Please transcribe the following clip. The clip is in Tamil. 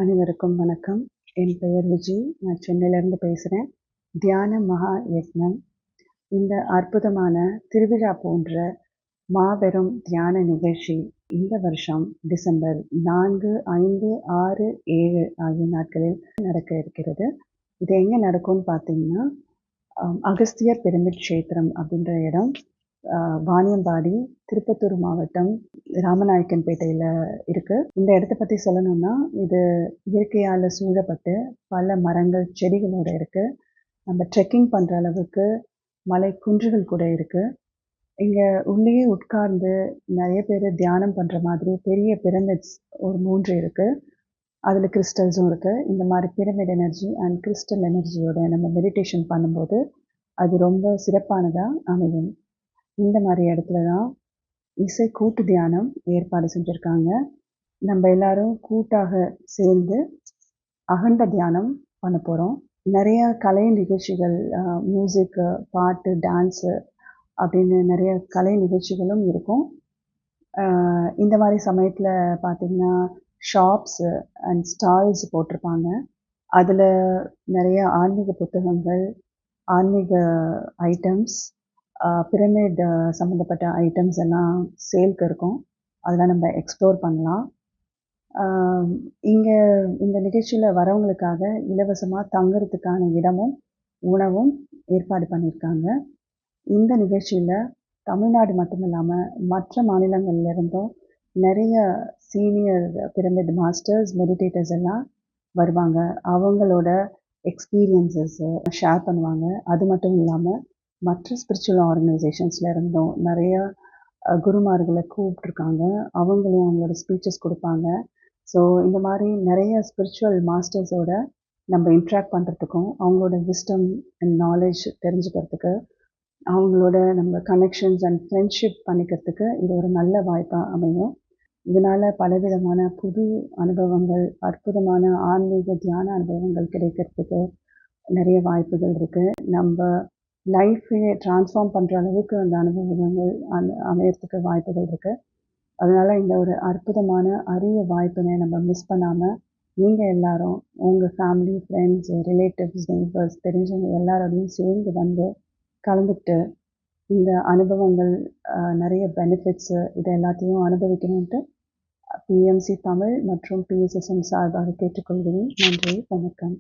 அனைவருக்கும் வணக்கம். என் பெயர் விஜி. நான் சென்னையிலேருந்து பேசுகிறேன். தியான மகா யக்ஞம் இந்த அற்புதமான திருவிழா போன்ற மாபெரும் தியான நிகழ்ச்சி இந்த வருஷம் டிசம்பர் 4, 5, 6, 7 ஆகிய நாட்களில் நடக்க இருக்கிறது. இது எங்கே நடக்கும்னு பார்த்தீங்கன்னா, அகஸ்தியர் பிரமிட் க்ஷேத்திரம் அப்படின்ற இடம் வாணியம்பாடி, திருப்பத்தூர் மாவட்டம், ராமநாயக்கன்பேட்டையில் இருக்குது. இந்த இடத்த பற்றி சொல்லணும்னா, இது இயற்கையால் சூழப்பட்டு பல மரங்கள், செடிகளோடு இருக்குது. நம்ம ட்ரெக்கிங் பண்ணுற அளவுக்கு மலை குன்றுகள் கூட இருக்குது. இங்கே உள்ளேயே உட்கார்ந்து நிறைய பேர் தியானம் பண்ணுற மாதிரி பெரிய பிரமிட்ஸ் ஒரு 3 இருக்குது. அதில் கிறிஸ்டல்ஸும் இருக்குது. இந்த மாதிரி பிரமிட் எனர்ஜி அண்ட் கிறிஸ்டல் எனர்ஜியோட நம்ம மெடிடேஷன் பண்ணும்போது அது ரொம்ப சிறப்பானதாக அமையும். இந்த மாதிரி இடத்துல தான் இசை கூட்டு தியானம் ஏற்பாடு செஞ்சுருக்காங்க. நம்ம எல்லாரும் கூட்டாக சேர்ந்து அகண்ட தியானம் பண்ண போகிறோம். நிறைய கலை நிகழ்ச்சிகள், மியூசிக்கு, பாட்டு, டான்ஸு அப்படின்னு நிறைய கலை நிகழ்ச்சிகளும் இருக்கும். இந்த மாதிரி சமயத்தில் பார்த்திங்கன்னா ஷாப்ஸு அண்ட் ஸ்டால்ஸ் போட்டிருப்பாங்க. அதில் நிறைய ஆன்மீக புத்தகங்கள், ஆன்மீக ஐட்டம்ஸ், பிரமிட் சம்மந்தப்பட்ட ஐட்டம்ஸ் எல்லாம் சேல்க்கு இருக்கும். அதெல்லாம் நம்ம எக்ஸ்ப்ளோர் பண்ணலாம். இங்கே இந்த நிகழ்ச்சியில் வரவங்களுக்காக இலவசமாக தங்குறதுக்கான இடமும் உணவும் ஏற்பாடு பண்ணியிருக்காங்க. இந்த நிகழ்ச்சியில் தமிழ்நாடு மட்டும் இல்லாமல் மற்ற மாநிலங்கள்லேருந்தும் நிறைய சீனியர் பிரமிட் மாஸ்டர்ஸ், மெடிடேட்டர்ஸ் எல்லாம் வருவாங்க. அவங்களோட எக்ஸ்பீரியன்ஸஸை ஷேர் பண்ணுவாங்க. அது மட்டும் இல்லாமல் மற்ற ஸ்பிரிச்சுவல் ஆர்கனைசேஷன்ஸில் இருந்தும் நிறையா குருமார்களை கூப்பிட்ருக்காங்க. அவங்களும் அவங்களோட ஸ்பீச்சஸ் கொடுப்பாங்க. ஸோ இந்த மாதிரி நிறைய ஸ்பிரிச்சுவல் மாஸ்டர்ஸோட நம்ம இன்ட்ராக்ட் பண்ணுறதுக்கும், அவங்களோட விஸ்டம் அண்ட் நாலேஜ் தெரிஞ்சுக்கிறதுக்கு, அவங்களோட நம்ம கனெக்ஷன்ஸ் அண்ட் ஃப்ரெண்ட்ஷிப் பண்ணிக்கிறதுக்கு இது ஒரு நல்ல வாய்ப்பாக அமையும். இதனால் பலவிதமான புது அனுபவங்கள், அற்புதமான ஆன்மீக தியான அனுபவங்கள் கிடைக்கிறதுக்கு நிறைய வாய்ப்புகள் இருக்குது. நம்ம லைஃபே ட்ரான்ஸ்ஃபார்ம் பண்ணுற அளவுக்கு அந்த அனுபவங்கள் அமையறதுக்கு வாய்ப்புகள் இருக்குது. அதனால் இந்த ஒரு அற்புதமான அரிய வாய்ப்பினை நம்ம மிஸ் பண்ணாமல், நீங்கள் எல்லாரும் உங்கள் ஃபேமிலி, ஃப்ரெண்ட்ஸ், ரிலேட்டிவ்ஸ், நெய்பர்ஸ், தெரிஞ்சவங்க எல்லாரோடையும் சேர்ந்து வந்து கலந்துக்கிட்டு இந்த அனுபவங்கள், நிறைய பெனிஃபிட்ஸு இதை எல்லாத்தையும் அனுபவிக்கணுன்ட்டு பிஎம்சி தமிழ் மற்றும் பிஎஸ்எஸ்எம் சார்பாக கேட்டுக்கொள்கிறேன். நன்றி, வணக்கம்.